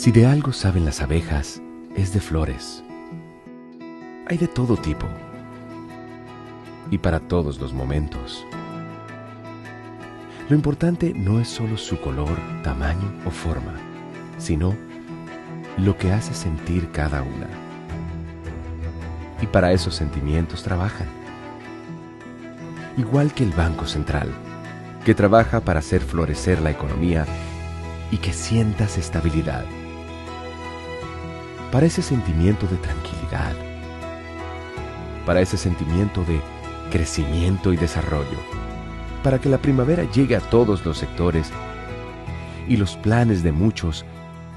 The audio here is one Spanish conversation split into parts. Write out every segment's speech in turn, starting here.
Si de algo saben las abejas, es de flores. Hay de todo tipo y para todos los momentos. Lo importante no es solo su color, tamaño o forma, sino lo que hace sentir cada una. Y para esos sentimientos trabajan. Igual que el Banco Central, que trabaja para hacer florecer la economía y que sientas estabilidad. Para ese sentimiento de tranquilidad, para ese sentimiento de crecimiento y desarrollo, para que la primavera llegue a todos los sectores y los planes de muchos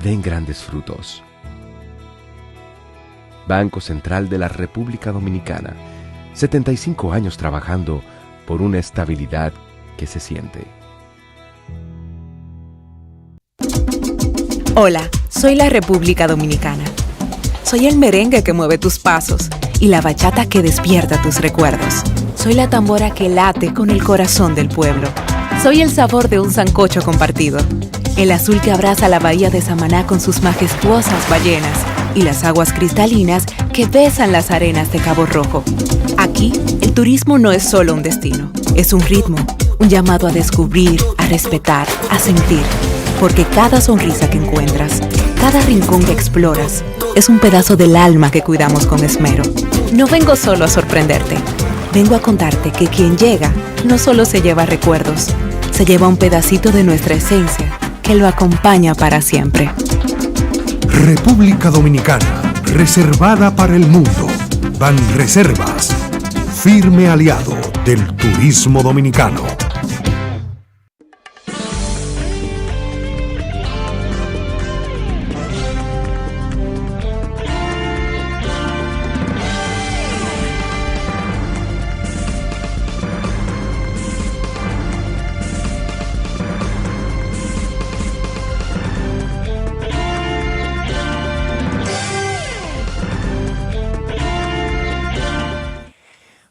den grandes frutos. Banco Central de la República Dominicana, 75 años trabajando por una estabilidad que se siente. Hola, soy la República Dominicana. Soy el merengue que mueve tus pasos y la bachata que despierta tus recuerdos. Soy la tambora que late con el corazón del pueblo. Soy el sabor de un sancocho compartido. El azul que abraza la bahía de Samaná con sus majestuosas ballenas y las aguas cristalinas que besan las arenas de Cabo Rojo. Aquí, el turismo no es solo un destino, es un ritmo, un llamado a descubrir, a respetar, a sentir. Porque cada sonrisa que encuentras, cada rincón que exploras, es un pedazo del alma que cuidamos con esmero. No vengo solo a sorprenderte, vengo a contarte que quien llega no solo se lleva recuerdos, se lleva un pedacito de nuestra esencia que lo acompaña para siempre. República Dominicana, reservada para el mundo. Banreservas, firme aliado del turismo dominicano.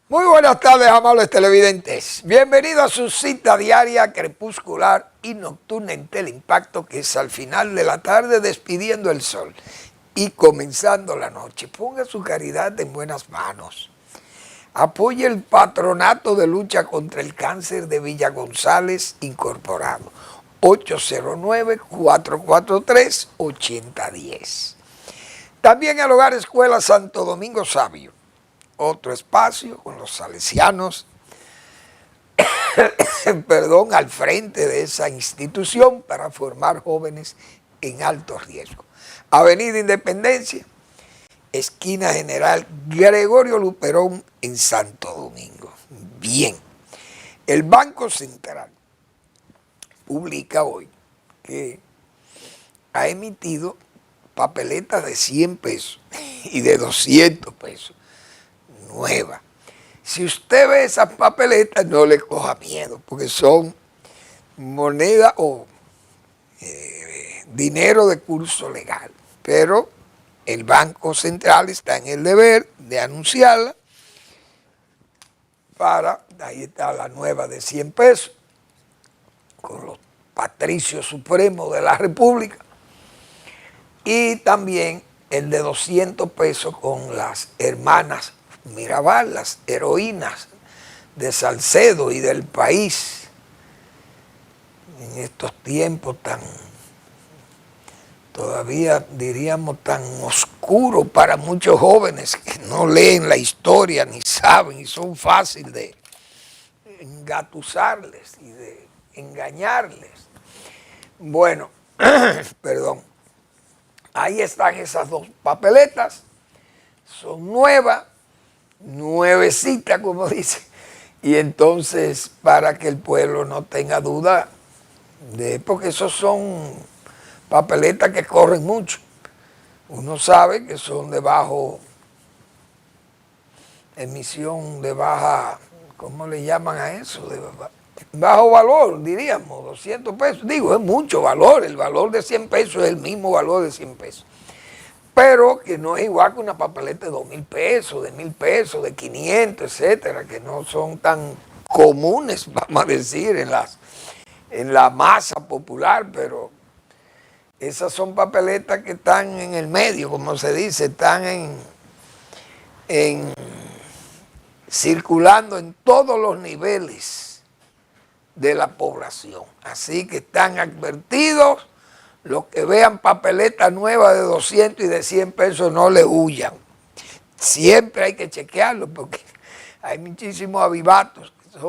Muy buenas tardes, amables televidentes. Bienvenidos a su cita diaria, crepuscular y nocturna en Teleimpacto, que es al final de la tarde despidiendo el sol y comenzando la noche. Ponga su caridad en buenas manos. Apoye el Patronato de Lucha contra el Cáncer de Villa González Incorporado. 809-443-8010. También el Hogar Escuela Santo Domingo Sabio. Otro espacio con los salesianos, al frente de esa institución para formar jóvenes en alto riesgo. Avenida Independencia, esquina General Gregorio Luperón en Santo Domingo. Bien, el Banco Central publica hoy que ha emitido papeletas de 100 pesos y de 200 pesos. Nueva. Si usted ve esas papeletas, no le coja miedo, porque son moneda o dinero de curso legal. Pero el Banco Central está en el deber de anunciarla ahí está la nueva de 100 pesos, con los patricios supremos de la República, y también el de 200 pesos con las hermanas Mirabal, las heroínas de Salcedo y del país en estos tiempos todavía diríamos tan oscuros para muchos jóvenes que no leen la historia ni saben y son fáciles de engatusarles y de engañarles. Bueno, ahí están esas dos papeletas, son nuevecita, como dice, y entonces para que el pueblo no tenga duda porque esos son papeletas que corren mucho. Uno sabe que son de emisión, de baja, ¿cómo le llaman a eso? De bajo valor, diríamos, 200 pesos. Digo, es mucho valor, el valor de 100 pesos es el mismo valor de 100 pesos. Pero que no es igual que una papeleta de 2.000 pesos, de 1.000 pesos, de 500, etcétera, que no son tan comunes, vamos a decir, en la masa popular, pero Esas son papeletas que están en el medio, como se dice, están circulando en todos los niveles de la población. Así que están advertidos, los que vean papeletas nuevas de 200 y de 100 pesos no le huyan. Siempre hay que chequearlo porque hay muchísimos avivatos que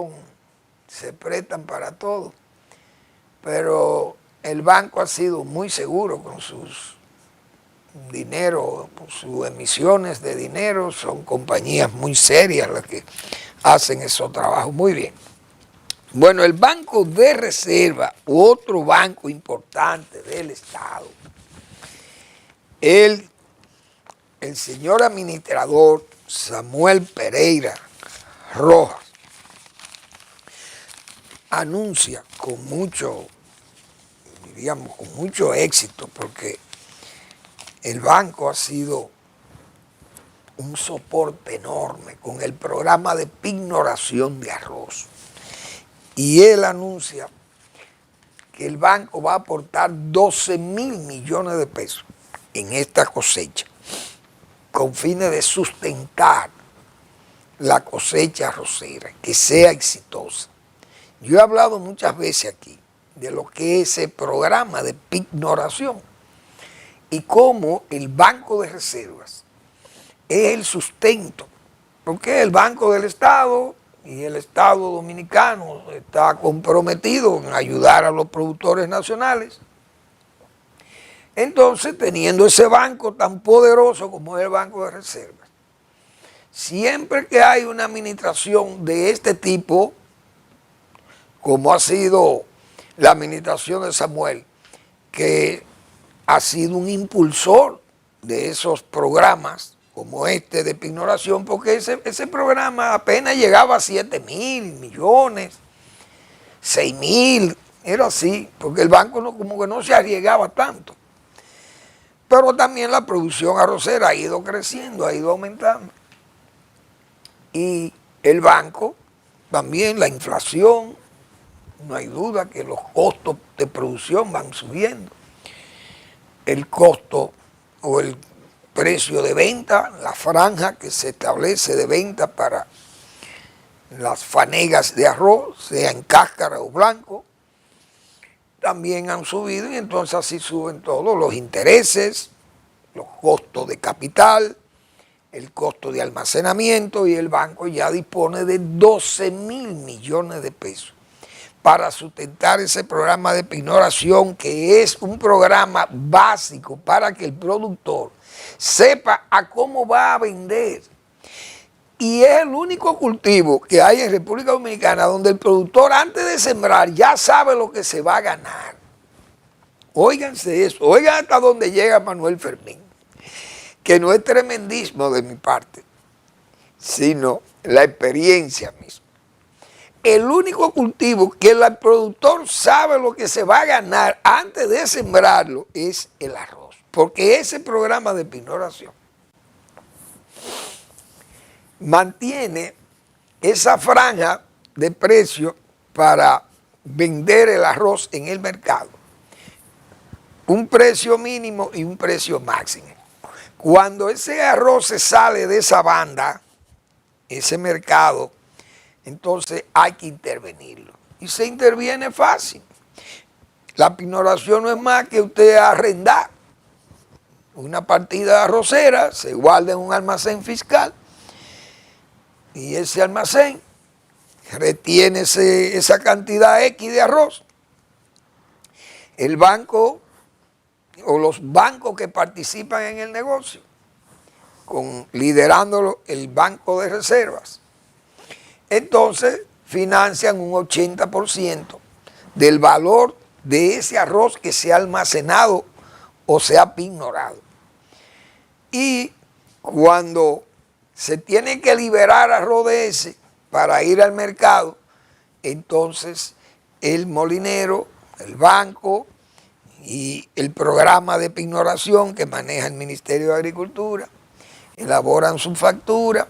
se prestan para todo. Pero el banco ha sido muy seguro con sus dinero, sus emisiones de dinero. Son compañías muy serias las que hacen esos trabajos. Muy bien. Bueno, el Banco de Reserva, otro banco importante del Estado, el señor administrador Samuel Pereira Rojas anuncia con mucho éxito, porque el banco ha sido un soporte enorme con el programa de pignoración de arroz. Y él anuncia que el banco va a aportar 12.000 millones de pesos en esta cosecha, con fines de sustentar la cosecha arrocera, que sea exitosa. Yo he hablado muchas veces aquí de lo que es ese programa de pignoración y cómo el Banco de Reservas es el sustento, porque el Banco del Estado y el Estado dominicano está comprometido en ayudar a los productores nacionales. Entonces, teniendo ese banco tan poderoso como es el Banco de Reservas, siempre que hay una administración de este tipo, como ha sido la administración de Samuel, que ha sido un impulsor de esos programas como este de pignoración, porque ese programa apenas llegaba a 7.000 millones, 6.000, era así, porque el banco como que no se arriesgaba tanto. Pero también la producción arrocera ha ido creciendo, ha ido aumentando. Y el banco, también la inflación, no hay duda que los costos de producción van subiendo. El costo o el precio de venta, la franja que se establece de venta para las fanegas de arroz, sea en cáscara o blanco, también han subido, y entonces así suben todos los intereses, los costos de capital, el costo de almacenamiento, y el banco ya dispone de 12.000 millones de pesos para sustentar ese programa de pignoración, que es un programa básico para que el productor sepa a cómo va a vender. Y es el único cultivo que hay en República Dominicana donde el productor, antes de sembrar, ya sabe lo que se va a ganar. Óiganse eso, oigan hasta dónde llega Manuel Fermín, que no es tremendismo de mi parte, sino la experiencia misma. El único cultivo que el productor sabe lo que se va a ganar antes de sembrarlo es el arroz, porque ese programa de pignoración mantiene esa franja de precio para vender el arroz en el mercado, un precio mínimo y un precio máximo. Cuando ese arroz se sale de esa banda, ese mercado, entonces hay que intervenirlo. Y se interviene fácil. La pignoración no es más que usted arrendar una partida arrocera, se guarda en un almacén fiscal, y ese almacén retiene esa cantidad X de arroz. El banco o los bancos que participan en el negocio, liderándolo el Banco de Reservas, entonces financian un 80% del valor de ese arroz que se ha almacenado o se ha pignorado. Y cuando se tiene que liberar arroz de ese para ir al mercado, entonces el molinero, el banco y el programa de pignoración que maneja el Ministerio de Agricultura elaboran su factura,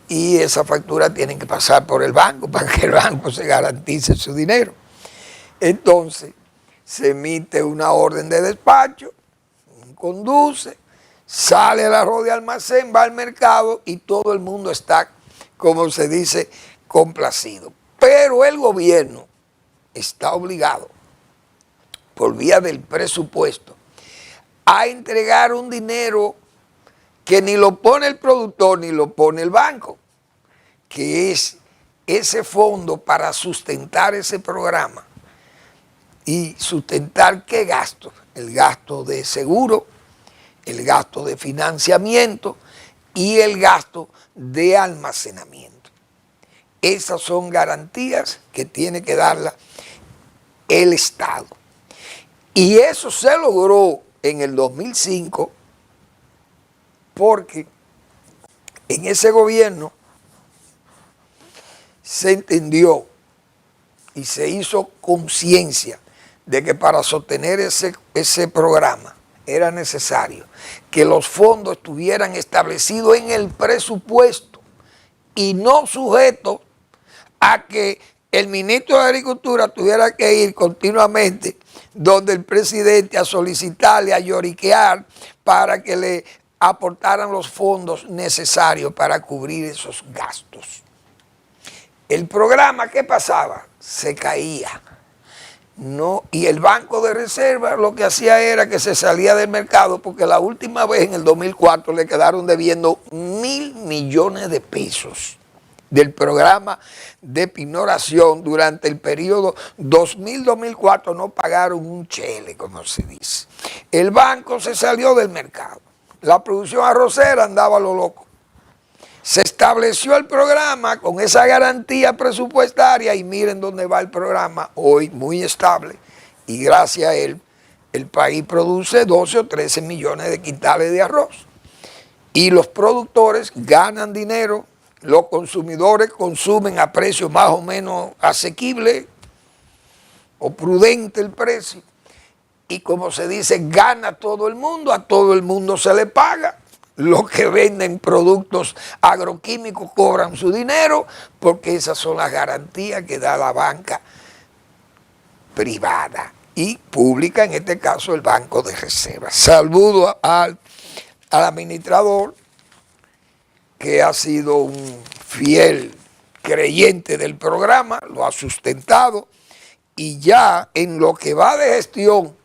y esa factura tienen que pasar por el banco para que el banco se garantice su dinero. Entonces se emite una orden de despacho, conduce, sale el arroz de almacén, va al mercado y todo el mundo está, como se dice, complacido. Pero el gobierno está obligado, por vía del presupuesto, a entregar un dinero que ni lo pone el productor ni lo pone el banco, que es ese fondo para sustentar ese programa. ¿Y sustentar qué gasto? El gasto de seguro, el gasto de financiamiento y el gasto de almacenamiento. Esas son garantías que tiene que darla el Estado. Y eso se logró en el 2005 porque en ese gobierno se entendió y se hizo conciencia de que para sostener ese programa era necesario que los fondos estuvieran establecidos en el presupuesto y no sujetos a que el ministro de Agricultura tuviera que ir continuamente donde el presidente a solicitarle, a lloriquear para que le aportaran los fondos necesarios para cubrir esos gastos. El programa, ¿qué pasaba? Se caía. No, y el Banco de Reserva lo que hacía era que se salía del mercado porque la última vez en el 2004 le quedaron debiendo 1.000 millones de pesos del programa de pignoración durante el periodo 2000-2004 no pagaron un chele, como se dice. El banco se salió del mercado. La producción arrocera andaba a lo loco. Se estableció el programa con esa garantía presupuestaria y miren dónde va el programa hoy, muy estable, y gracias a él el país produce 12 o 13 millones de quintales de arroz y los productores ganan dinero, los consumidores consumen a precio más o menos asequible o prudente el precio y como se dice gana todo el mundo, a todo el mundo se le paga. Los que venden productos agroquímicos cobran su dinero porque esas son las garantías que da la banca privada y pública, en este caso el Banco de Reserva. Saludo al administrador que ha sido un fiel creyente del programa, lo ha sustentado y ya en lo que va de gestión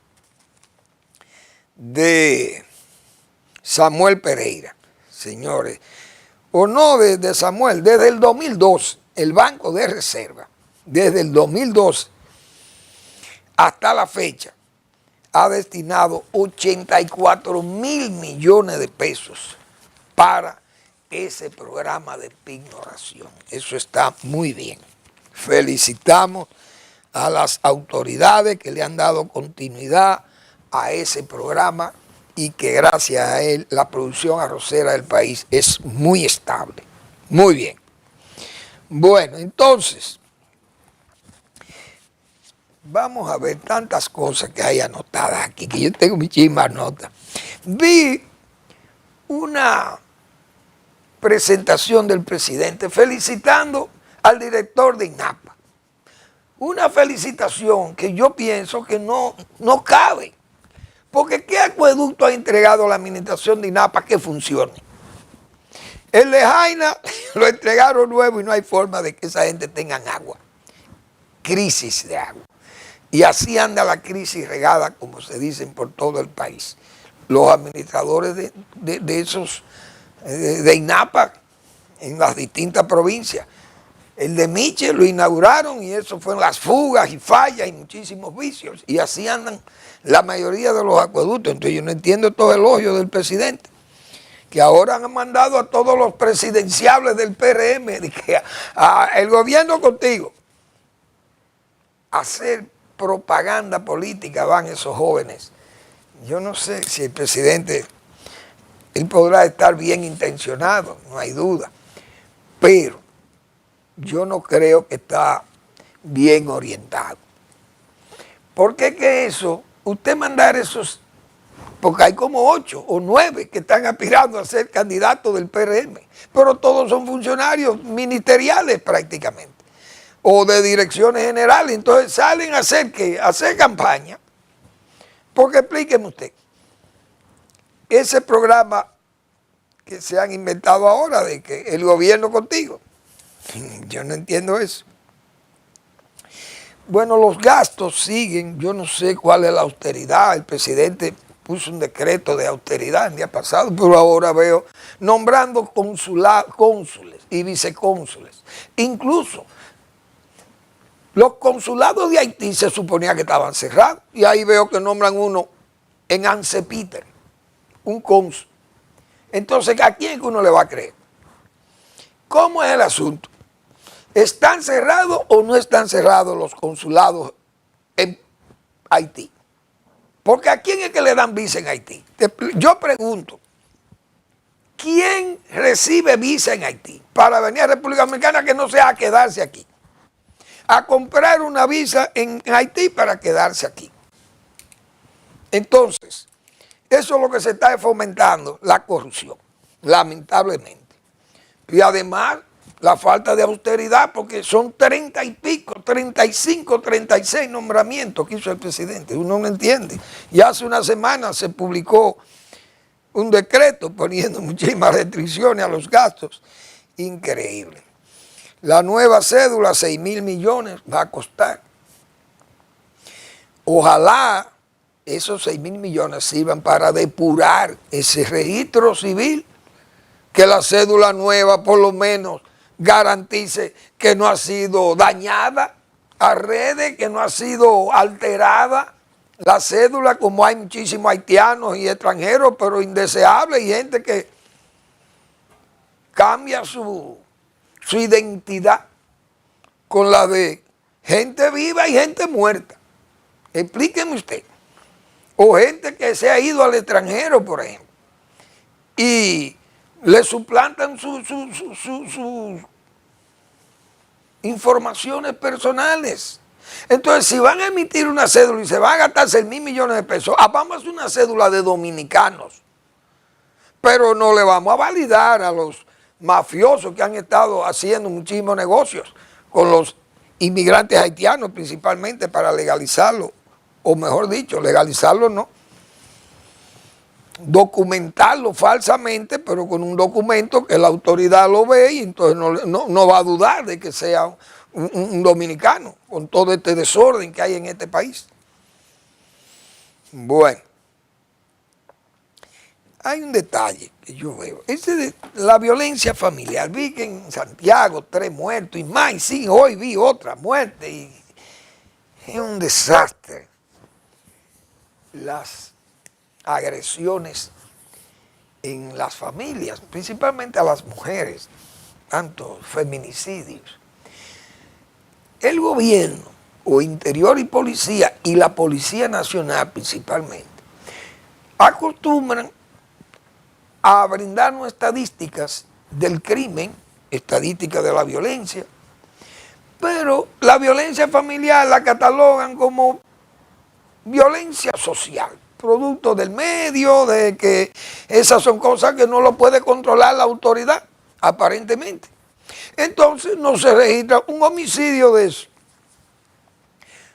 de Samuel Pereira, señores, o no de Samuel, desde el 2012, el Banco de Reserva, desde el 2012 hasta la fecha, ha destinado 84.000 millones de pesos para ese programa de pignoración. Eso está muy bien. Felicitamos a las autoridades que le han dado continuidad a ese programa y que gracias a él la producción arrocera del país es muy estable. Muy bien. Bueno, entonces, vamos a ver tantas cosas que hay anotadas aquí, que yo tengo muchísimas notas. Vi una presentación del presidente felicitando al director de INAPA. Una felicitación que yo pienso que no cabe. Porque ¿qué acueducto ha entregado la administración de INAPA que funcione? El de Jaina lo entregaron nuevo y no hay forma de que esa gente tenga agua. Crisis de agua. Y así anda la crisis regada, como se dicen, por todo el país. Los administradores de INAPA en las distintas provincias. El de Miche lo inauguraron y eso fueron las fugas y fallas y muchísimos vicios. Y así andan la mayoría de los acueductos. Entonces yo no entiendo todo el elogio del presidente, que ahora han mandado a todos los presidenciables del PRM, de que el gobierno contigo, a hacer propaganda política van esos jóvenes. Yo no sé si el presidente, él podrá estar bien intencionado, no hay duda, pero yo no creo que está bien orientado. Porque que eso, usted mandar esos, porque hay como 8 o 9 que están aspirando a ser candidatos del PRM, pero todos son funcionarios ministeriales prácticamente, o de direcciones generales, entonces salen a hacer ¿qué? A hacer campaña, Porque explíqueme usted, ese programa que se han inventado ahora de que el gobierno contigo, yo no entiendo eso. Bueno, los gastos siguen, yo no sé cuál es la austeridad, el presidente puso un decreto de austeridad el día pasado, pero ahora veo nombrando cónsules y vicecónsules. Incluso los consulados de Haití se suponía que estaban cerrados y ahí veo que nombran uno en Anse Peter, un cónsul. Entonces, ¿a quién que uno le va a creer? ¿Cómo es el asunto? ¿Están cerrados o no están cerrados los consulados en Haití? Porque ¿a quién es que le dan visa en Haití? Yo pregunto, ¿quién recibe visa en Haití para venir a República Dominicana que no sea a quedarse aquí? A comprar una visa en Haití para quedarse aquí. Entonces, eso es lo que se está fomentando, la corrupción, lamentablemente. Y además, la falta de austeridad, porque son 30 y pico, 35, 36 nombramientos que hizo el presidente. Uno no entiende. Y hace una semana se publicó un decreto poniendo muchísimas restricciones a los gastos. Increíble. La nueva cédula, 6.000 millones, va a costar. Ojalá esos 6.000 millones sirvan para depurar ese registro civil, que la cédula nueva por lo menos garantice que no ha sido dañada a redes, que no ha sido alterada la cédula, como hay muchísimos haitianos y extranjeros, pero indeseables, y gente que cambia su identidad con la de gente viva y gente muerta. Explíqueme usted. O gente que se ha ido al extranjero, por ejemplo, y le suplantan sus informaciones personales. Entonces, si van a emitir una cédula y se van a gastar 6.000 millones de pesos, vamos a hacer una cédula de dominicanos, pero no le vamos a validar a los mafiosos que han estado haciendo muchísimos negocios con los inmigrantes haitianos, principalmente para legalizarlo, o mejor dicho, legalizarlo no, documentarlo falsamente, pero con un documento que la autoridad lo ve y entonces no va a dudar de que sea un dominicano con todo este desorden que hay en este país. Bueno, hay un detalle que yo veo, ese de la violencia familiar. Vi que en Santiago 3 muertos y más, y sí, hoy vi otra muerte y es un desastre. Las agresiones en las familias, principalmente a las mujeres, tantos feminicidios. El gobierno, o Interior y Policía, y la Policía Nacional principalmente, acostumbran a brindarnos estadísticas del crimen, estadísticas de la violencia, pero la violencia familiar la catalogan como violencia social, producto del medio, de que esas son cosas que no lo puede controlar la autoridad, aparentemente. Entonces no se registra un homicidio de eso.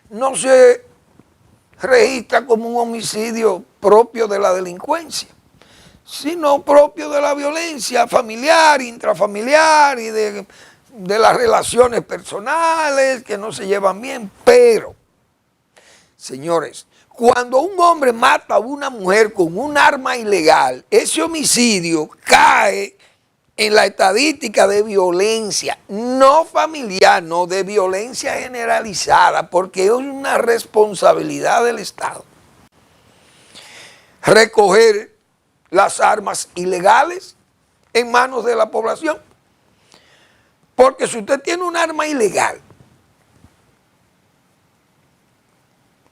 No se registra como un homicidio propio de la delincuencia, sino propio de la violencia familiar, intrafamiliar y de las relaciones personales que no se llevan bien. Pero, señores, cuando un hombre mata a una mujer con un arma ilegal, ese homicidio cae en la estadística de violencia, no familiar, no, de violencia generalizada, porque es una responsabilidad del Estado recoger las armas ilegales en manos de la población. Porque si usted tiene un arma ilegal,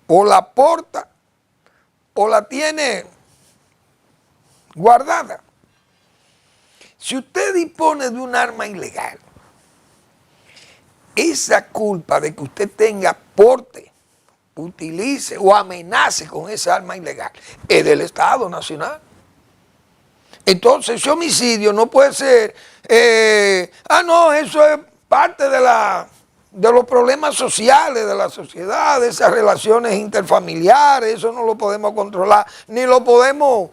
o la porta o la tiene guardada. Si usted dispone de un arma ilegal, esa culpa de que usted tenga porte, utilice o amenace con esa arma ilegal es del Estado Nacional. Entonces ese homicidio no puede ser, no, eso es parte de la de los problemas sociales de la sociedad, de esas relaciones interfamiliares. Eso no lo podemos controlar, ni lo podemos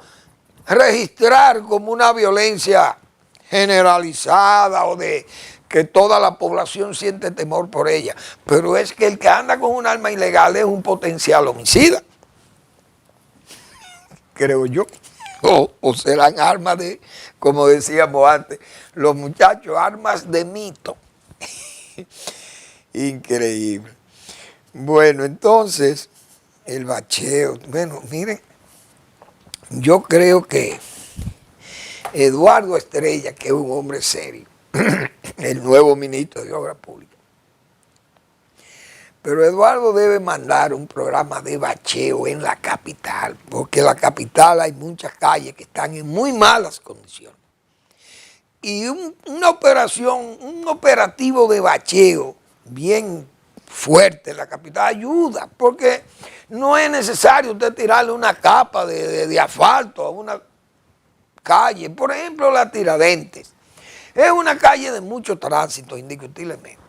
registrar como una violencia generalizada o de que toda la población siente temor por ella. Pero es que el que anda con un arma ilegal es un potencial homicida, creo yo. O serán armas de, como decíamos antes, los muchachos, armas de mito. Increíble. Bueno, entonces, el bacheo. Bueno, miren, yo creo que Eduardo Estrella, que es un hombre serio, el nuevo ministro de Obras Públicas, pero Eduardo debe mandar un programa de bacheo en la capital, porque en la capital hay muchas calles que están en muy malas condiciones. Y una operación, un operativo de bacheo bien fuerte en la capital ayuda, porque no es necesario usted tirarle una capa de asfalto a una calle. Por ejemplo, la Tiradentes. Es una calle de mucho tránsito, indiscutiblemente.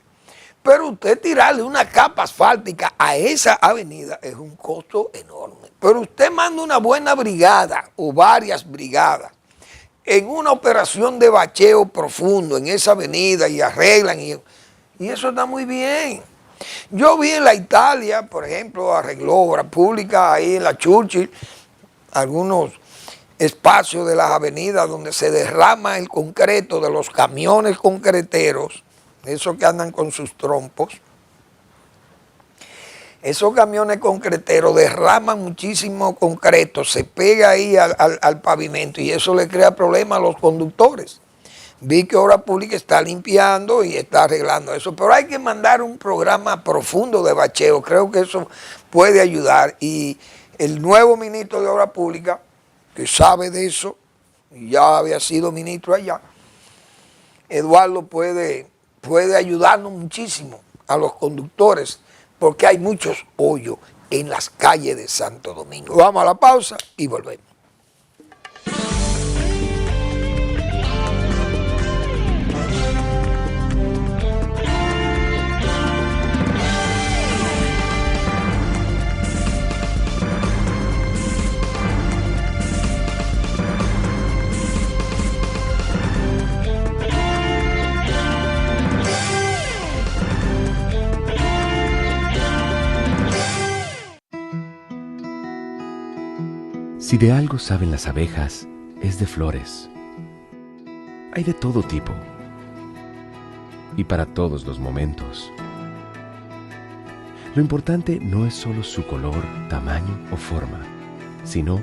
Pero usted tirarle una capa asfáltica a esa avenida es un costo enorme. Pero usted manda una buena brigada o varias brigadas en una operación de bacheo profundo en esa avenida y arreglan y eso está muy bien. Yo vi en la Italia, por ejemplo, arregló Obras Públicas ahí en la Churchill, algunos espacios de las avenidas donde se derrama el concreto de los camiones concreteros, esos que andan con sus trompos. Esos camiones concreteros derraman muchísimo concreto, se pega ahí al pavimento y eso le crea problemas a los conductores. Vi que Obras Públicas está limpiando y está arreglando eso, pero hay que mandar un programa profundo de bacheo. Creo que eso puede ayudar y el nuevo ministro de Obras Públicas, que sabe de eso, y ya había sido ministro allá, Eduardo puede ayudarnos muchísimo a los conductores, porque hay muchos hoyos en las calles de Santo Domingo. Vamos a la pausa y volvemos. Si de algo saben las abejas, es de flores. Hay de todo tipo y para todos los momentos. Lo importante no es solo su color, tamaño o forma, sino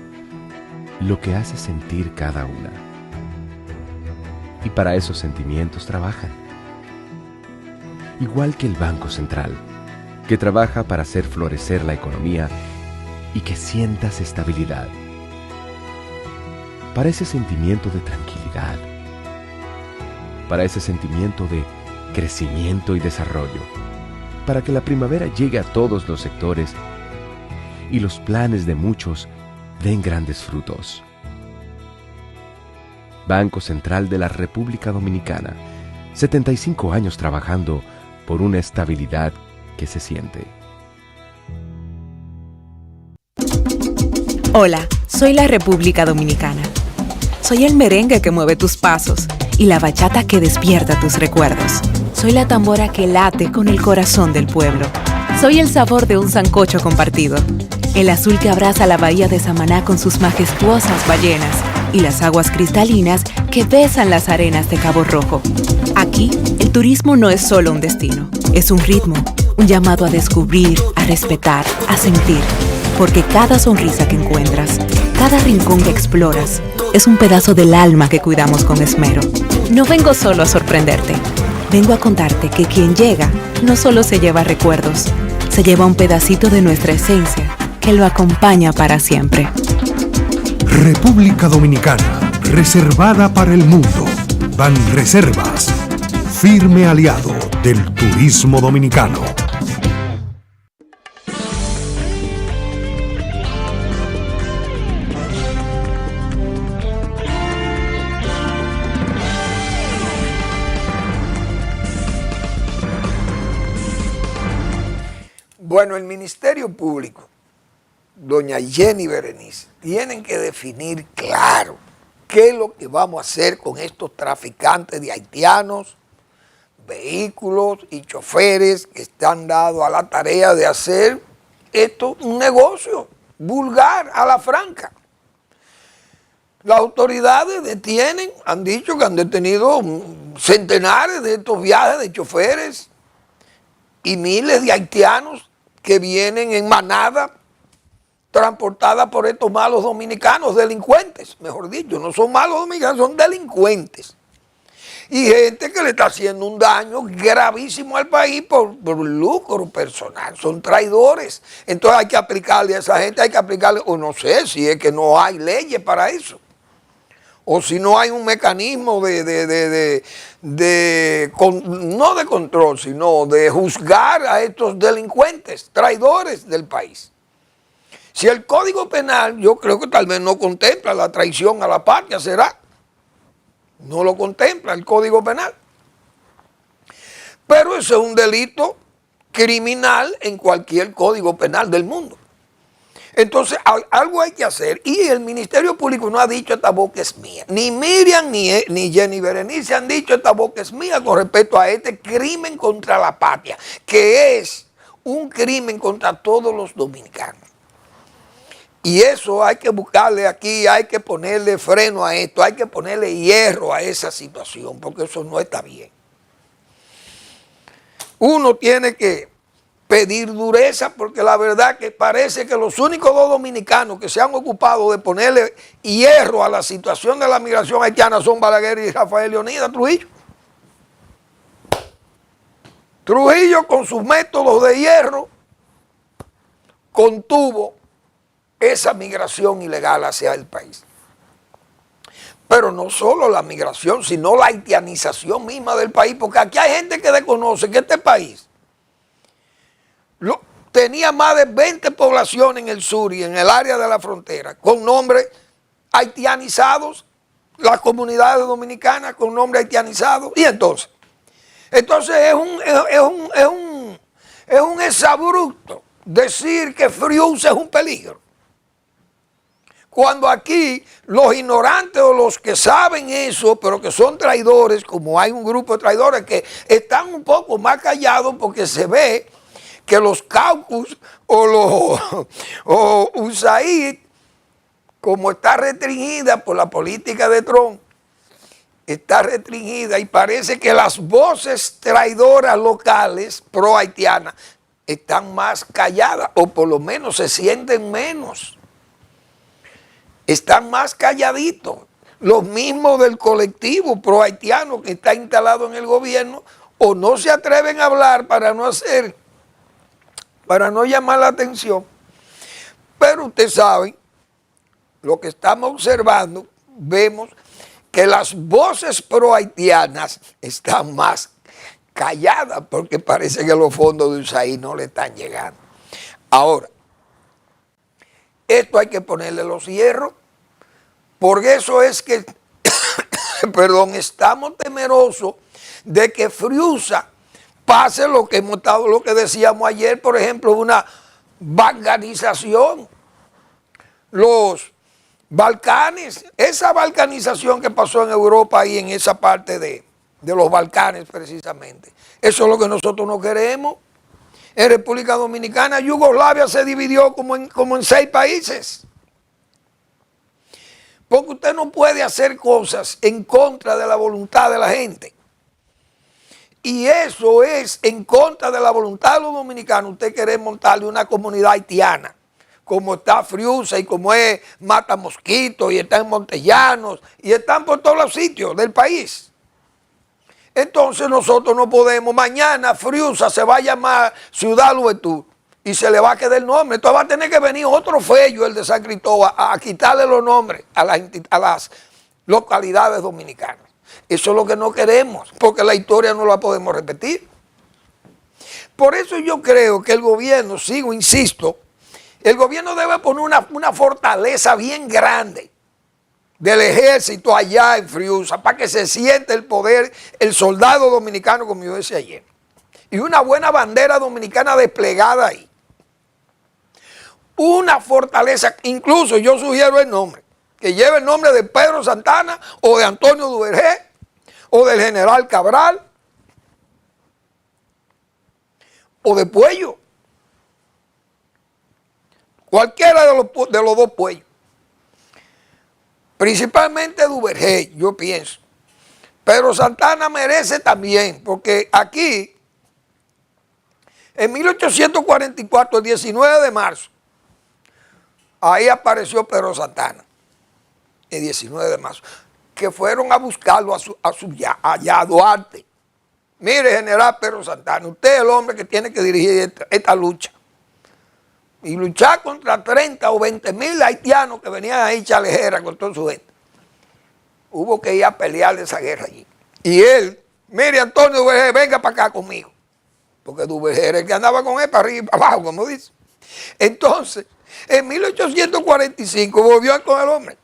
lo que hace sentir cada una. Y para esos sentimientos trabajan. Igual que el Banco Central, que trabaja para hacer florecer la economía y que sientas estabilidad. Para ese sentimiento de tranquilidad, para ese sentimiento de crecimiento y desarrollo, para que la primavera llegue a todos los sectores y los planes de muchos den grandes frutos. Banco Central de la República Dominicana, 75 años trabajando por una estabilidad que se siente. Hola, soy la República Dominicana. Soy el merengue que mueve tus pasos y la bachata que despierta tus recuerdos. Soy la tambora que late con el corazón del pueblo. Soy el sabor de un sancocho compartido, el azul que abraza la bahía de Samaná con sus majestuosas ballenas y las aguas cristalinas que besan las arenas de Cabo Rojo. Aquí, el turismo no es solo un destino, es un ritmo, un llamado a descubrir, a respetar, a sentir. Porque cada sonrisa que encuentras, cada rincón que exploras, es un pedazo del alma que cuidamos con esmero. No vengo solo a sorprenderte, vengo a contarte que quien llega no solo se lleva recuerdos, se lleva un pedacito de nuestra esencia que lo acompaña para siempre. República Dominicana, reservada para el mundo. Banreservas, firme aliado del turismo dominicano. Bueno, el Ministerio Público, doña Jenny Berenice, tienen que definir claro qué es lo que vamos a hacer con estos traficantes de haitianos, vehículos y choferes que están dados a la tarea de hacer esto un negocio vulgar a la franca. Las autoridades detienen, han dicho que han detenido centenares de estos viajes de choferes y miles de haitianos que vienen en manada transportada por estos malos dominicanos, delincuentes, mejor dicho, no son malos dominicanos, son delincuentes. Y gente que le está haciendo un daño gravísimo al país por lucro personal, son traidores. Entonces hay que aplicarle a esa gente, hay que aplicarle, o no sé si es que no hay leyes para eso, o si no hay un mecanismo no de control, sino de juzgar a estos delincuentes, traidores del país. Si el Código Penal, yo creo que tal vez no contempla la traición a la patria, será. No lo contempla el Código Penal. Pero eso es un delito criminal en cualquier Código Penal del mundo. Entonces, algo hay que hacer. Y el Ministerio Público no ha dicho esta boca es mía. Ni Miriam ni Jenny Berenice han dicho esta boca es mía con respecto a este crimen contra la patria, que es un crimen contra todos los dominicanos. Y eso hay que buscarle aquí, hay que ponerle freno a esto, hay que ponerle hierro a esa situación, porque eso no está bien. Uno tiene que pedir dureza, porque la verdad que parece que los únicos dos dominicanos que se han ocupado de ponerle hierro a la situación de la migración haitiana son Balaguer y Rafael Leonidas Trujillo. Trujillo con sus métodos de hierro contuvo esa migración ilegal hacia el país. Pero no solo la migración, sino la haitianización misma del país, porque aquí hay gente que desconoce que este país tenía más de 20 poblaciones en el sur y en el área de la frontera, con nombres haitianizados, las comunidades dominicanas con nombres haitianizados, y entonces es un exabrupto decir que Frius es un peligro. Cuando aquí los ignorantes o los que saben eso, pero que son traidores, como hay un grupo de traidores que están un poco más callados porque se ve que los caucus o USAID, como está restringida por la política de Trump, está restringida y parece que las voces traidoras locales pro-haitianas están más calladas o por lo menos se sienten menos. Están más calladitos. Los mismos del colectivo pro-haitiano que está instalado en el gobierno o no se atreven a hablar para no llamar la atención. Pero ustedes saben, lo que estamos observando, vemos que las voces pro-haitianas están más calladas porque parece que los fondos de USAID no le están llegando. Ahora, esto hay que ponerle los hierros, por eso es que, perdón, estamos temerosos de que Friusa pase lo que decíamos ayer, por ejemplo, una balcanización. Los Balcanes, esa balcanización que pasó en Europa y en esa parte de los Balcanes precisamente, eso es lo que nosotros no queremos. En República Dominicana, Yugoslavia se dividió como en 6 países. Porque usted no puede hacer cosas en contra de la voluntad de la gente. Y eso es en contra de la voluntad de los dominicanos. Usted quiere montarle una comunidad haitiana, como está Friusa y como es Mata Mosquito y está en Montellanos y están por todos los sitios del país. Entonces nosotros no podemos, mañana Friusa se va a llamar Ciudad Luetud y se le va a quedar el nombre. Entonces va a tener que venir otro fello, el de San Cristóbal, a quitarle los nombres a las localidades dominicanas. Eso es lo que no queremos, porque la historia no la podemos repetir. Por eso yo creo que el gobierno, insisto, el gobierno debe poner una fortaleza bien grande del ejército allá en Friusa para que se siente el poder, el soldado dominicano, como yo decía ayer. Y una buena bandera dominicana desplegada ahí. una fortaleza, incluso yo sugiero el nombre, que lleve el nombre de Pedro Santana o de Antonio Duvergé o del general Cabral o de Puello. Cualquiera de los dos Puellos. Principalmente Duvergé, yo pienso. Pero Santana merece también, porque aquí, en 1844, el 19 de marzo, ahí apareció Pedro Santana, el 19 de marzo, que fueron a buscarlo allá a Duarte. Mire, general Pedro Santana, usted es el hombre que tiene que dirigir esta lucha. Y luchar contra 30 o 20 mil haitianos que venían ahí chalejera con toda su gente. Hubo que ir a pelear de esa guerra allí. Y él, mire, Antonio Duvergé, venga para acá conmigo. Porque Duvergé era el que andaba con él para arriba y para abajo, como dice. Entonces, en 1845 volvió con el hombre.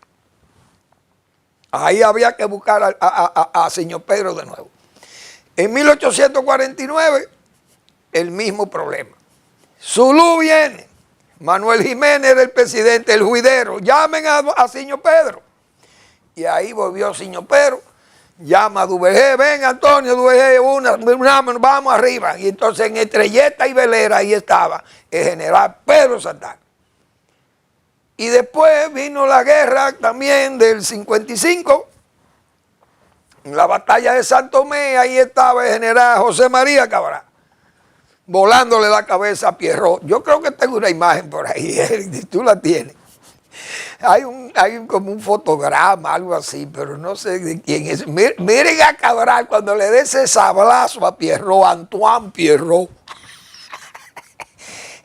Ahí había que buscar a señor Pedro de nuevo. En 1849, el mismo problema. Zulú viene. Manuel Jiménez era el presidente, el juidero. Llamen a señor Pedro. Y ahí volvió señor Pedro. Llama a Duvergé, ven Antonio Duvergé, vamos arriba. Y entonces en Estrelleta y Velera ahí estaba el general Pedro Santana. Y después vino la guerra también del 55. En la batalla de Santo Tomé, ahí estaba el general José María Cabral, volándole la cabeza a Pierrot. Yo creo que tengo una imagen por ahí, tú la tienes. Hay como un fotograma, algo así, pero no sé de quién es. Miren a Cabral cuando le dé ese sablazo a Pierrot, Antoine Pierrot.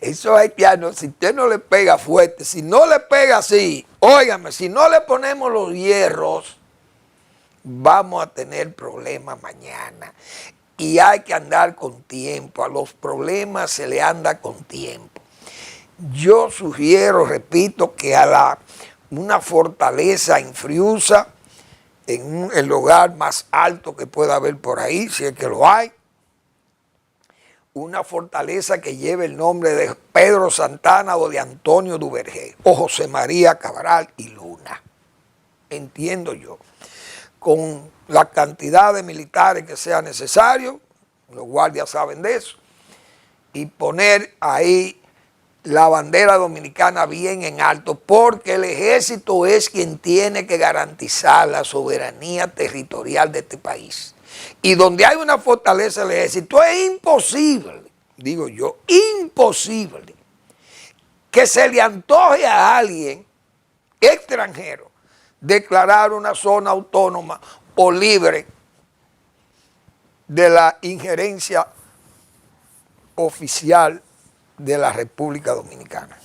Esos haitianos, si usted no le pega fuerte, si no le pega así, óigame, si no le ponemos los hierros, vamos a tener problemas mañana. Y hay que andar con tiempo, a los problemas se le anda con tiempo. Yo sugiero, repito, que a una fortaleza en Friusa, en el lugar más alto que pueda haber por ahí, si es que lo hay, una fortaleza que lleve el nombre de Pedro Santana o de Antonio Duvergé, o José María Cabral y Luna, entiendo yo, con la cantidad de militares que sea necesario, los guardias saben de eso, y poner ahí la bandera dominicana bien en alto, porque el ejército es quien tiene que garantizar la soberanía territorial de este país. Y donde hay una fortaleza del ejército es imposible, digo yo, imposible que se le antoje a alguien extranjero declarar una zona autónoma o libre de la injerencia oficial de la República Dominicana.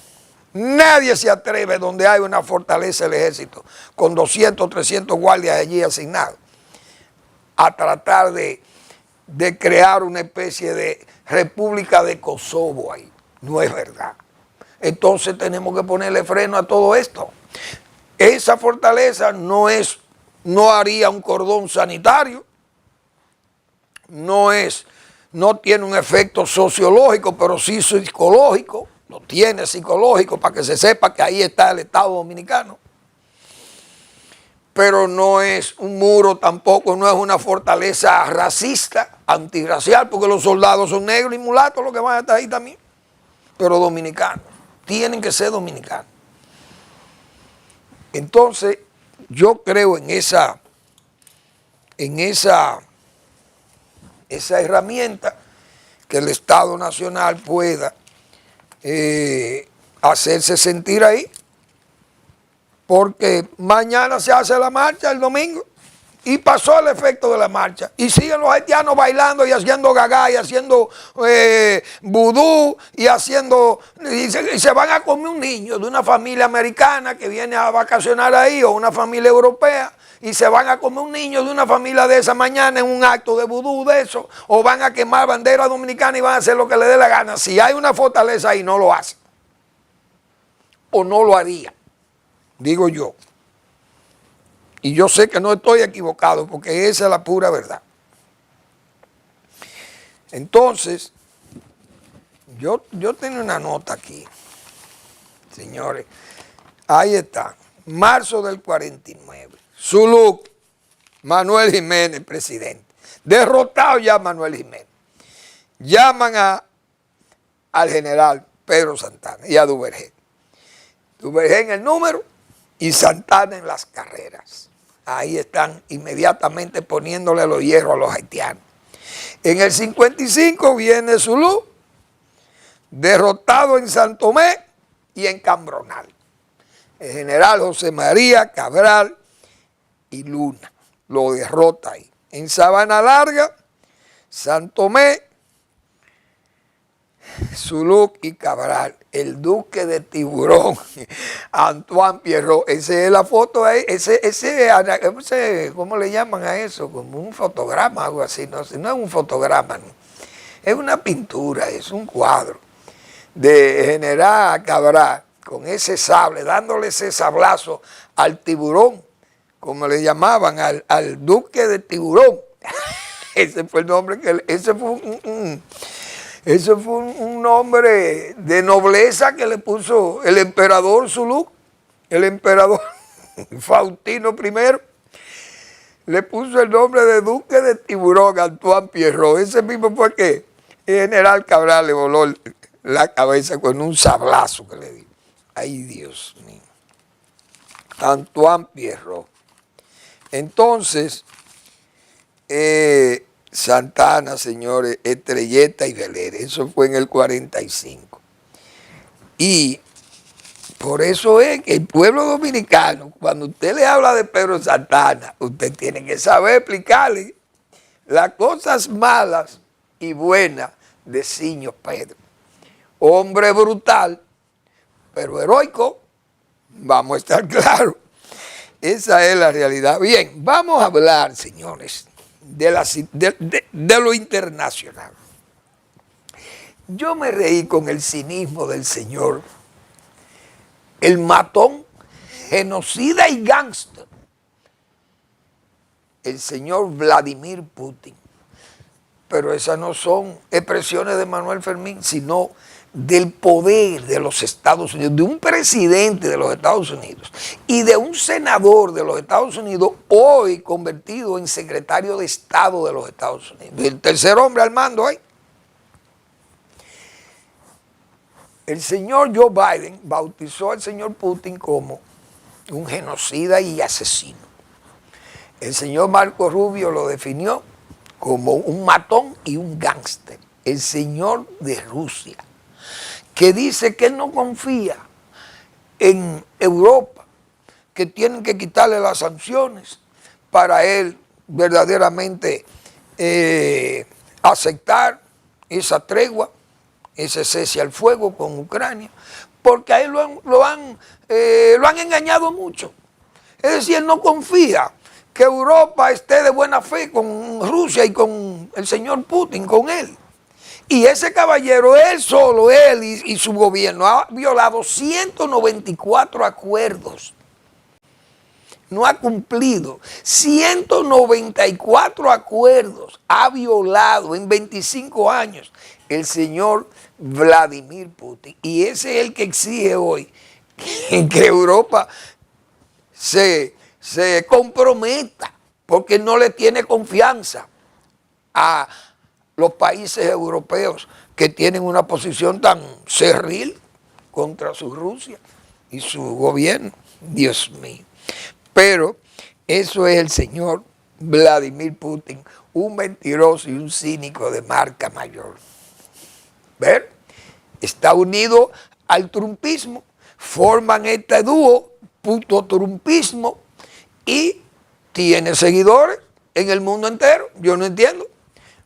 Nadie se atreve donde hay una fortaleza del ejército con 200, 300 guardias allí asignados a tratar de crear una especie de República de Kosovo ahí. No es verdad. Entonces tenemos que ponerle freno a todo esto. Esa fortaleza no haría un cordón sanitario, no tiene un efecto sociológico, pero sí psicológico, lo tiene psicológico para que se sepa que ahí está el Estado Dominicano. Pero no es un muro tampoco, no es una fortaleza racista, antirracial, porque los soldados son negros y mulatos los que van a estar ahí también, pero dominicanos, tienen que ser dominicanos. Entonces, yo creo en esa herramienta que el Estado Nacional pueda hacerse sentir ahí, porque mañana se hace la marcha el domingo y pasó el efecto de la marcha y siguen los haitianos bailando y haciendo gagá y haciendo vudú y se van a comer un niño de una familia americana que viene a vacacionar ahí o una familia europea y se van a comer un niño de una familia de esa mañana en un acto de vudú de eso, o van a quemar bandera dominicana y van a hacer lo que les dé la gana. Si hay una fortaleza ahí, no lo hace o no lo haría, digo yo. Y yo sé que no estoy equivocado porque esa es la pura verdad. Entonces, yo tengo una nota aquí señores. Ahí está, marzo del 49. Zulú, Manuel Jiménez, presidente. Derrotado ya Manuel Jiménez. Llaman al general Pedro Santana y a Duvergé. Duvergé en el número y Santana en las carreras. Ahí están inmediatamente poniéndole los hierros a los haitianos. En el 55 viene Zulú, derrotado en San Tomé y en Cambronal. El general José María Cabral y Luna lo derrota ahí. En Sabana Larga, San Tomé, Zulú y Cabral, el duque de Tiburón, Antoine Pierrot. Esa es la foto ahí, ese, ¿cómo le llaman a eso? Como un fotograma, algo así, no es un fotograma, no. Es una pintura, es un cuadro de general Cabral con ese sable, dándole ese sablazo al tiburón, como le llamaban, al duque de Tiburón. Ese fue el nombre ese fue un nombre de nobleza que le puso el emperador Zulú, el emperador Faustino I, le puso el nombre de duque de Tiburón, Antoine Pierrot. Ese mismo fue que el general Cabral le voló la cabeza con un sablazo que le dio. Ay, Dios mío. Antoine Pierrot. Entonces, Santana, señores, Estrelleta y Velera. Eso fue en el 45. Y por eso es que el pueblo dominicano, cuando usted le habla de Pedro Santana, usted tiene que saber explicarle las cosas malas y buenas de Siño Pedro. Hombre brutal, pero heroico, vamos a estar claros. Esa es la realidad. Bien, vamos a hablar, señores, de lo internacional. Yo me reí con el cinismo del señor, el matón, genocida y gángster, el señor Vladimir Putin. Pero esas no son expresiones de Manuel Fermín, sino del poder de los Estados Unidos, de un presidente de los Estados Unidos y de un senador de los Estados Unidos, hoy convertido en secretario de Estado de los Estados Unidos. El tercer hombre al mando ahí. El señor Joe Biden bautizó al señor Putin como un genocida y asesino. El señor Marco Rubio lo definió como un matón y un gángster. El señor de Rusia, que dice que él no confía en Europa, que tienen que quitarle las sanciones para él verdaderamente aceptar esa tregua, ese cese al fuego con Ucrania, porque a él lo han engañado mucho. Es decir, él no confía que Europa esté de buena fe con Rusia y con el señor Putin, con él. Y ese caballero, él solo, él y su gobierno, ha violado 194 acuerdos. No ha cumplido. 194 acuerdos ha violado en 25 años el señor Vladimir Putin. Y ese es el que exige hoy que Europa se comprometa, porque no le tiene confianza a los países europeos que tienen una posición tan cerril contra su Rusia y su gobierno. Dios mío. Pero eso es el señor Vladimir Putin, un mentiroso y un cínico de marca mayor. ¿Ver? Está unido al trumpismo, forman este dúo, puto-trumpismo, y tiene seguidores en el mundo entero. Yo no entiendo.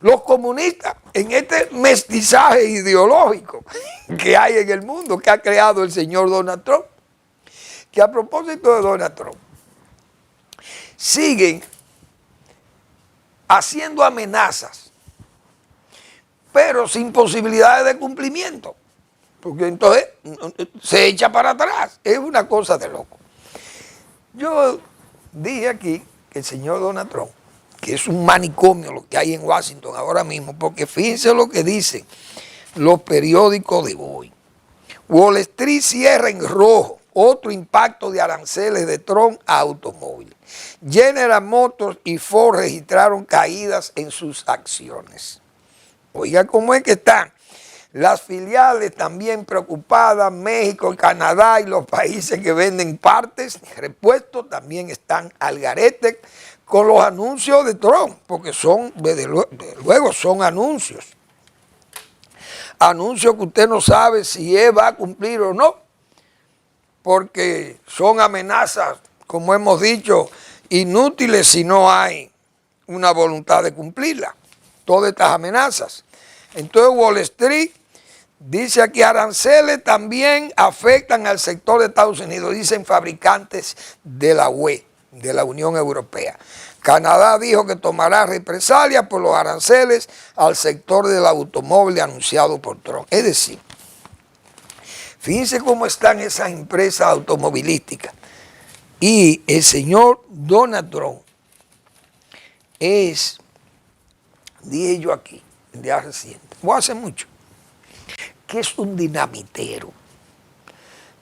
Los comunistas, en este mestizaje ideológico que hay en el mundo, que ha creado el señor Donald Trump, que a propósito de Donald Trump, siguen haciendo amenazas, pero sin posibilidades de cumplimiento, porque entonces se echa para atrás. Es una cosa de loco. Yo dije aquí que el señor Donald Trump, que es un manicomio lo que hay en Washington ahora mismo, porque fíjense lo que dicen los periódicos de hoy. Wall Street cierra en rojo. Otro impacto de aranceles de Trump a automóviles. General Motors y Ford registraron caídas en sus acciones. Oiga cómo es que están. Las filiales también preocupadas, México, Canadá y los países que venden partes, repuestos, también están al garete con los anuncios de Trump, porque son, desde luego, son anuncios. Anuncios que usted no sabe si él va a cumplir o no, porque son amenazas, como hemos dicho, inútiles si no hay una voluntad de cumplirlas. Todas estas amenazas. Entonces Wall Street dice aquí, aranceles también afectan al sector de Estados Unidos, dicen fabricantes de la UE, de la Unión Europea. Canadá dijo que tomará represalias por los aranceles al sector del automóvil anunciado por Trump. Es decir, fíjense cómo están esas empresas automovilísticas. Y el señor Donald Trump es, dije yo aquí, ya reciente, o hace mucho, que es un dinamitero.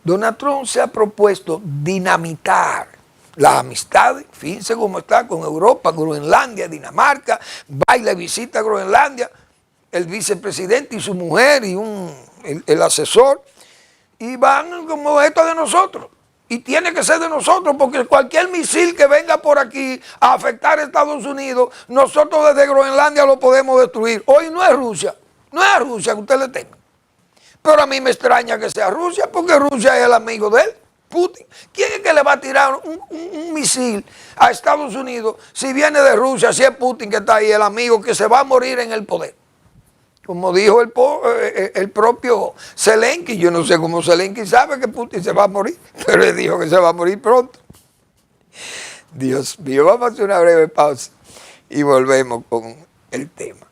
Donald Trump se ha propuesto dinamitar las amistades, fíjense cómo está con Europa, Groenlandia, Dinamarca, va y le visita a Groenlandia, el vicepresidente y su mujer y el asesor, y van como esto de nosotros. Y tiene que ser de nosotros, porque cualquier misil que venga por aquí a afectar a Estados Unidos, nosotros desde Groenlandia lo podemos destruir. Hoy no es Rusia, no es a Rusia que usted le tenga. Pero a mí me extraña que sea Rusia, porque Rusia es el amigo de él, Putin. ¿Quién es que le va a tirar un misil a Estados Unidos si viene de Rusia, si es Putin que está ahí, el amigo que se va a morir en el poder? Como dijo el propio Zelensky, yo no sé cómo Zelensky sabe que Putin se va a morir, pero él dijo que se va a morir pronto. Dios mío, vamos a hacer una breve pausa y volvemos con el tema.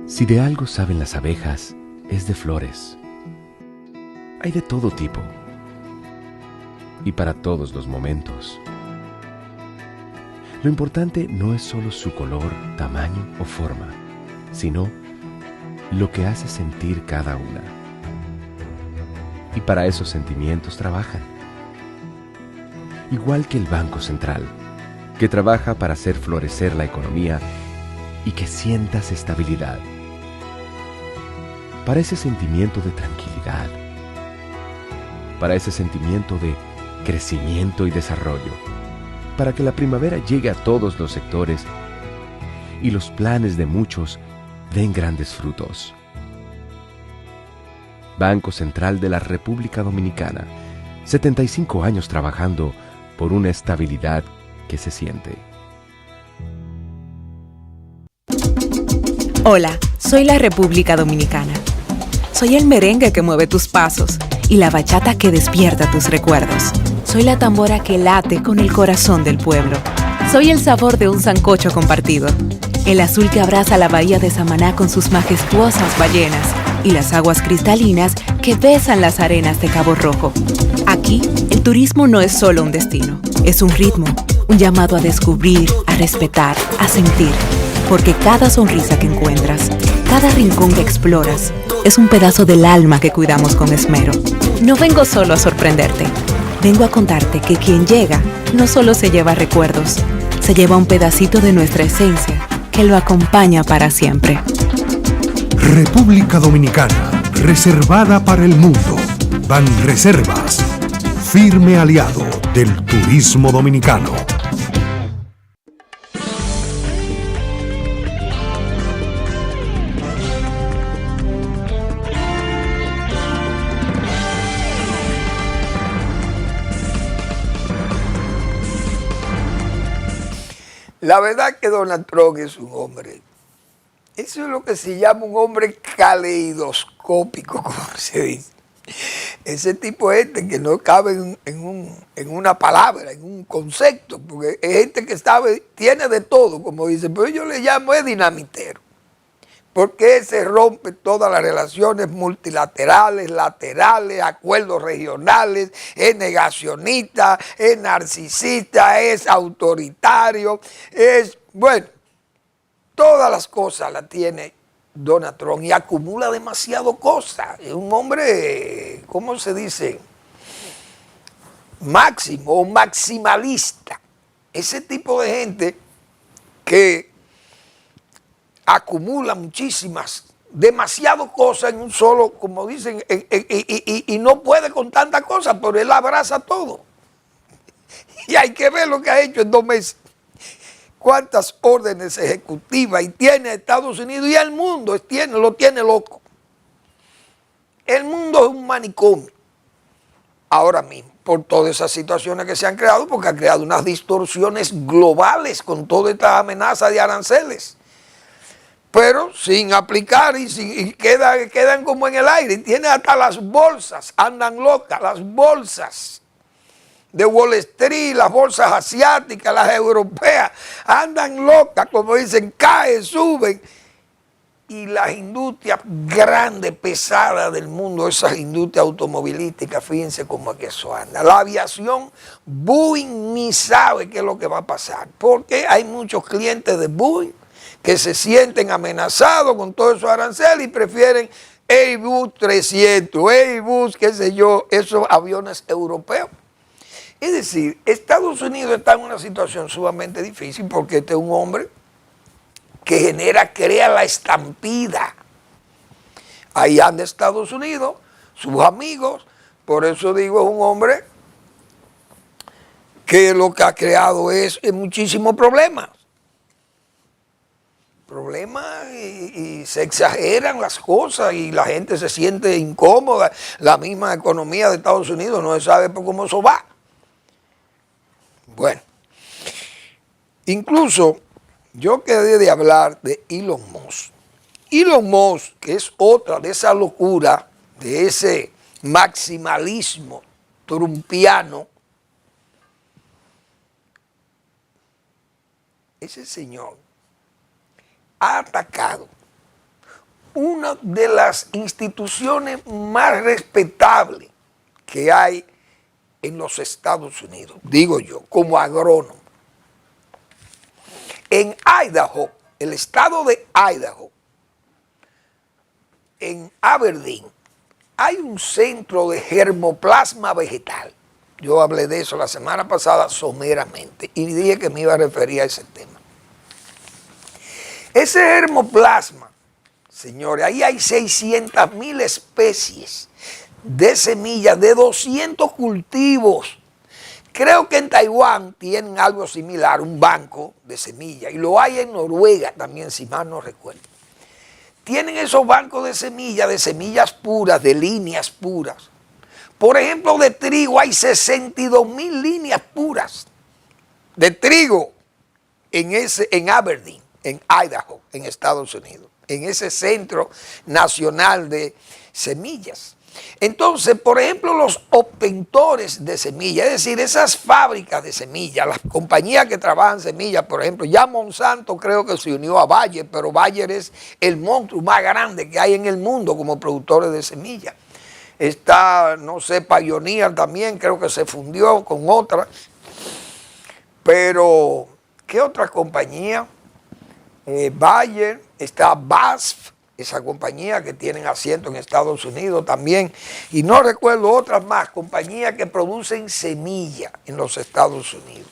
Si de algo saben las abejas, es de flores. Hay de todo tipo y para todos los momentos. Lo importante no es solo su color, tamaño o forma, sino lo que hace sentir cada una. Y para esos sentimientos trabajan. Igual que el Banco Central, que trabaja para hacer florecer la economía y que sientas estabilidad. Para ese sentimiento de tranquilidad, para ese sentimiento de crecimiento y desarrollo, para que la primavera llegue a todos los sectores y los planes de muchos den grandes frutos. Banco Central de la República Dominicana, 75 años trabajando por una estabilidad que se siente. Hola, soy la República Dominicana. Soy el merengue que mueve tus pasos y la bachata que despierta tus recuerdos. Soy la tambora que late con el corazón del pueblo. Soy el sabor de un sancocho compartido, el azul que abraza la bahía de Samaná con sus majestuosas ballenas y las aguas cristalinas que besan las arenas de Cabo Rojo. Aquí, el turismo no es solo un destino, es un ritmo, un llamado a descubrir, a respetar, a sentir. Porque cada sonrisa que encuentras, cada rincón que exploras, es un pedazo del alma que cuidamos con esmero. No vengo solo a sorprenderte, vengo a contarte que quien llega no solo se lleva recuerdos, se lleva un pedacito de nuestra esencia que lo acompaña para siempre. República Dominicana, reservada para el mundo. Banreservas, firme aliado del turismo dominicano. La verdad que Donald Trump es un hombre, eso es lo que se llama un hombre caleidoscópico, como se dice. ese tipo de gente que no cabe en una palabra, en un concepto, porque es gente que sabe, tiene de todo, como dice, pero yo le llamo es dinamitero, porque se rompe todas las relaciones multilaterales, laterales, acuerdos regionales, es negacionista, es narcisista, es autoritario, es, bueno, todas las cosas las tiene Donald Trump y acumula demasiado cosas. Es un hombre, ¿cómo se dice? Máximo o maximalista. Ese tipo de gente que acumula demasiado cosas en un solo, como dicen, y no puede con tantas cosas, pero él abraza todo. Y hay que ver lo que ha hecho en 2 meses. Cuántas órdenes ejecutivas y tiene Estados Unidos y el mundo lo tiene loco. El mundo es un manicomio ahora mismo por todas esas situaciones que se han creado, porque ha creado unas distorsiones globales con toda esta amenaza de aranceles, pero sin aplicar y quedan como en el aire. Y tiene hasta las bolsas, andan locas las bolsas de Wall Street, las bolsas asiáticas, las europeas, andan locas, como dicen, caen, suben. Y las industrias grandes, pesadas del mundo, esas industrias automovilísticas, fíjense cómo es que eso anda. La aviación, Boeing ni sabe qué es lo que va a pasar, porque hay muchos clientes de Boeing que se sienten amenazados con todos esos aranceles y prefieren Airbus 300, Airbus, qué sé yo, esos aviones europeos. Es decir, Estados Unidos está en una situación sumamente difícil porque este es un hombre que crea la estampida. Ahí anda Estados Unidos, sus amigos, por eso digo, es un hombre que lo que ha creado es muchísimos problemas. Y se exageran las cosas y la gente se siente incómoda. La misma economía de Estados Unidos no se sabe por cómo eso va. Bueno, incluso yo quedé de hablar de Elon Musk. Elon Musk, que es otra de esa locura, de ese maximalismo trumpiano, ese señor ha atacado una de las instituciones más respetables que hay en los Estados Unidos, digo yo, como agrónomo. En Idaho, el estado de Idaho, en Aberdeen, hay un centro de germoplasma vegetal. Yo hablé de eso la semana pasada someramente y dije que me iba a referir a ese tema. Ese germoplasma, señores, ahí hay 600.000 especies de semillas de 200 cultivos. Creo que en Taiwán tienen algo similar, un banco de semillas, y lo hay en Noruega también, si mal no recuerdo. Tienen esos bancos de semillas puras, de líneas puras. Por ejemplo, de trigo hay 62.000 líneas puras de trigo en Aberdeen, en Idaho, en Estados Unidos, en ese centro nacional de semillas. Entonces, por ejemplo, los obtentores de semillas, es decir, esas fábricas de semillas, las compañías que trabajan semillas, por ejemplo, ya Monsanto creo que se unió a Bayer, pero Bayer es el monstruo más grande que hay en el mundo como productores de semillas. Está, no sé, Pioneer también, creo que se fundió con otra. Pero, ¿qué otra compañía? Bayer, está BASF, esa compañía que tienen asiento en Estados Unidos también, y no recuerdo otras más, compañías que producen semilla en los Estados Unidos.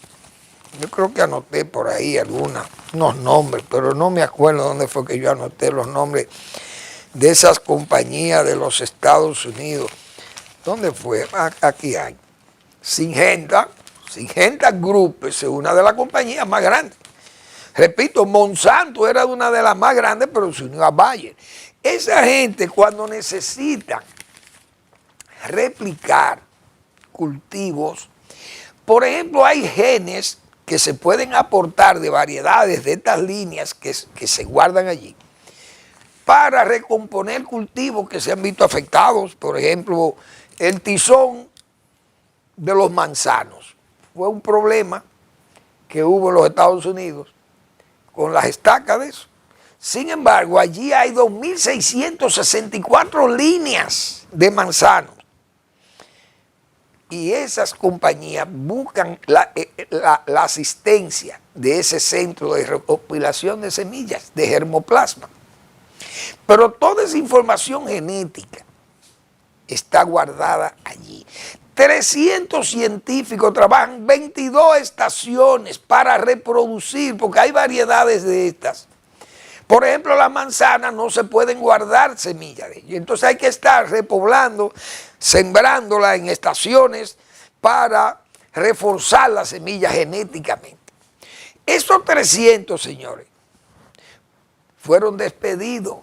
Yo creo que anoté por ahí unos nombres, pero no me acuerdo dónde fue que yo anoté los nombres de esas compañías de los Estados Unidos. ¿Dónde fue? Aquí hay. Syngenta Group es una de las compañías más grandes. Repito, Monsanto era una de las más grandes, pero se unió a Bayer. Esa gente, cuando necesita replicar cultivos, por ejemplo, hay genes que se pueden aportar de variedades de estas líneas que se guardan allí para recomponer cultivos que se han visto afectados, por ejemplo, el tizón de los manzanos. Fue un problema que hubo en los Estados Unidos con las estacas de eso. Sin embargo, allí hay 2.664 líneas de manzanos. Y esas compañías buscan la asistencia de ese centro de recopilación de semillas, de germoplasma. Pero toda esa información genética está guardada allí. 300 científicos trabajan 22 estaciones para reproducir, porque hay variedades de estas. Por ejemplo, las manzanas no se pueden guardar semillas de ellas. Entonces hay que estar repoblando, sembrándola en estaciones para reforzar la semilla genéticamente. Esos 300, señores, fueron despedidos.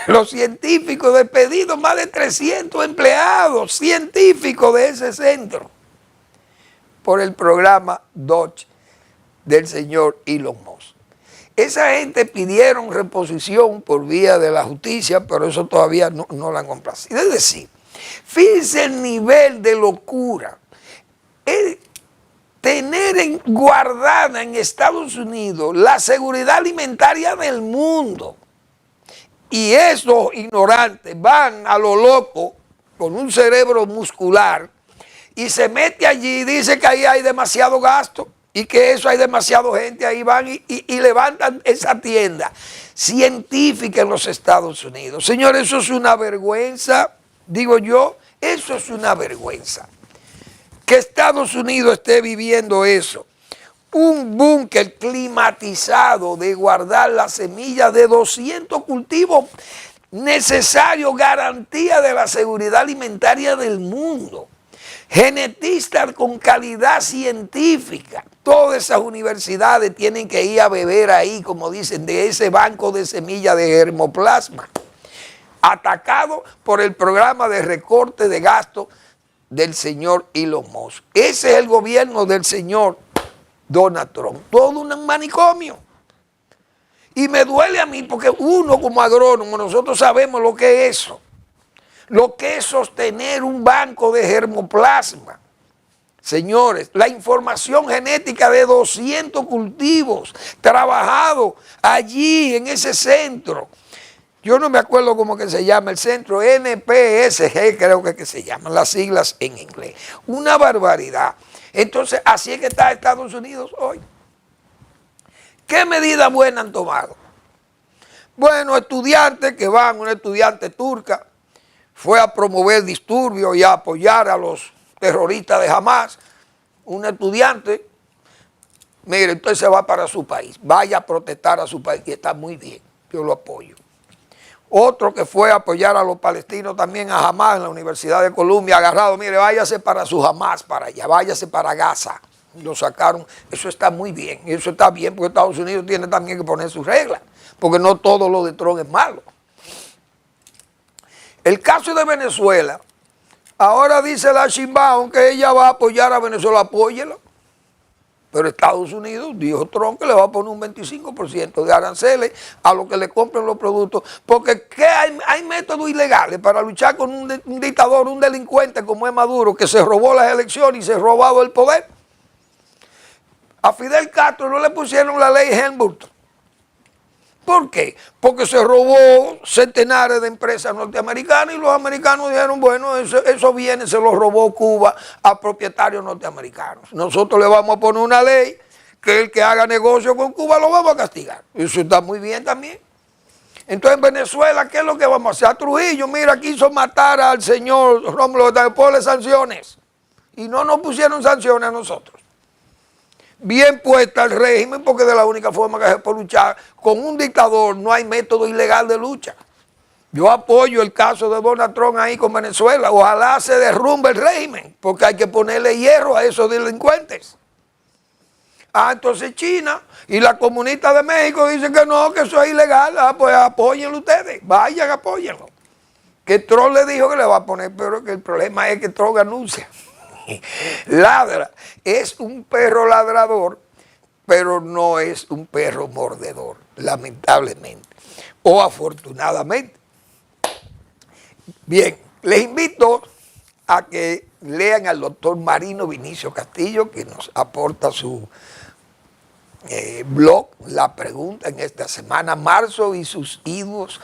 Los científicos despedidos, más de 300 empleados científicos de ese centro, por el programa Dodge del señor Elon Musk. Esa gente pidieron reposición por vía de la justicia, pero eso todavía no la han complacido. Es decir, fíjense el nivel de locura. Tener guardada en Estados Unidos la seguridad alimentaria del mundo. Y esos ignorantes van a lo loco con un cerebro muscular y se mete allí y dice que ahí hay demasiado gasto y que eso hay demasiada gente, ahí van y levantan esa tienda científica en los Estados Unidos. Señores, eso es una vergüenza, digo yo, eso es una vergüenza. Que Estados Unidos esté viviendo eso. Un búnker climatizado de guardar las semillas de 200 cultivos necesarios, garantía de la seguridad alimentaria del mundo. Genetistas con calidad científica. Todas esas universidades tienen que ir a beber ahí, como dicen, de ese banco de semillas de germoplasma. Atacado por el programa de recorte de gastos del señor Elon Musk. Ese es el gobierno del señor Donald Trump. Todo un manicomio. Y me duele a mí porque uno como agrónomo, nosotros sabemos lo que es eso. Lo que es sostener un banco de germoplasma. Señores, la información genética de 200 cultivos trabajados allí en ese centro. Yo no me acuerdo cómo que se llama el centro, NPSG creo que se llaman las siglas en inglés. Una barbaridad. Entonces, así es que está Estados Unidos hoy. ¿Qué medidas buenas han tomado? Bueno, estudiantes que van, una estudiante turca fue a promover disturbios y a apoyar a los terroristas de Hamas. Un estudiante, mire, entonces se va para su país, vaya a protestar a su país y está muy bien, yo lo apoyo. Otro que fue a apoyar a los palestinos también a Hamas en la Universidad de Columbia, agarrado, mire, váyase para su Hamas, para allá, váyase para Gaza. Lo sacaron, eso está muy bien, eso está bien porque Estados Unidos tiene también que poner sus reglas, porque no todo lo de Trump es malo. El caso de Venezuela, ahora dice la Sheinbaum que ella va a apoyar a Venezuela, apóyela. Pero Estados Unidos dijo Trump que le va a poner un 25% de aranceles a lo que le compren los productos. Porque ¿qué hay métodos ilegales para luchar con un dictador, un delincuente como es Maduro, que se robó las elecciones y se ha robado el poder. A Fidel Castro no le pusieron la ley Helmut. ¿Por qué? Porque se robó centenares de empresas norteamericanas y los americanos dijeron, bueno, eso viene, se lo robó Cuba a propietarios norteamericanos. Nosotros le vamos a poner una ley que el que haga negocio con Cuba lo vamos a castigar. Eso está muy bien también. Entonces en Venezuela, ¿qué es lo que vamos a hacer? A Trujillo, mira, quiso matar al señor Rómulo, ponle sanciones. Y no nos pusieron sanciones a nosotros. Bien puesta el régimen, porque de la única forma que se puede luchar con un dictador no hay método ilegal de lucha. Yo apoyo el caso de Donald Trump ahí con Venezuela. Ojalá se derrumbe el régimen, porque hay que ponerle hierro a esos delincuentes. Entonces China y la comunista de México dicen que no, que eso es ilegal. Pues apóyenlo ustedes, vayan, apóyenlo. Que Trump le dijo que le va a poner, pero que el problema es que Trump anuncia. Ladra, es un perro ladrador, pero no es un perro mordedor, lamentablemente, o afortunadamente. Bien, les invito a que lean al doctor Marino Vinicio Castillo, que nos aporta su blog, La Pregunta, en esta semana, marzo y sus hijos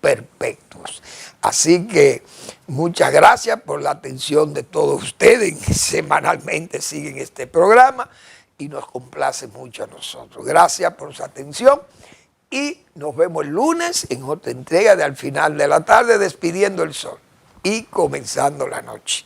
perpetuos. Así que muchas gracias por la atención de todos ustedes que semanalmente siguen este programa y nos complace mucho a nosotros. Gracias por su atención y nos vemos el lunes en otra entrega de Al Final de la Tarde, despidiendo el sol y comenzando la noche.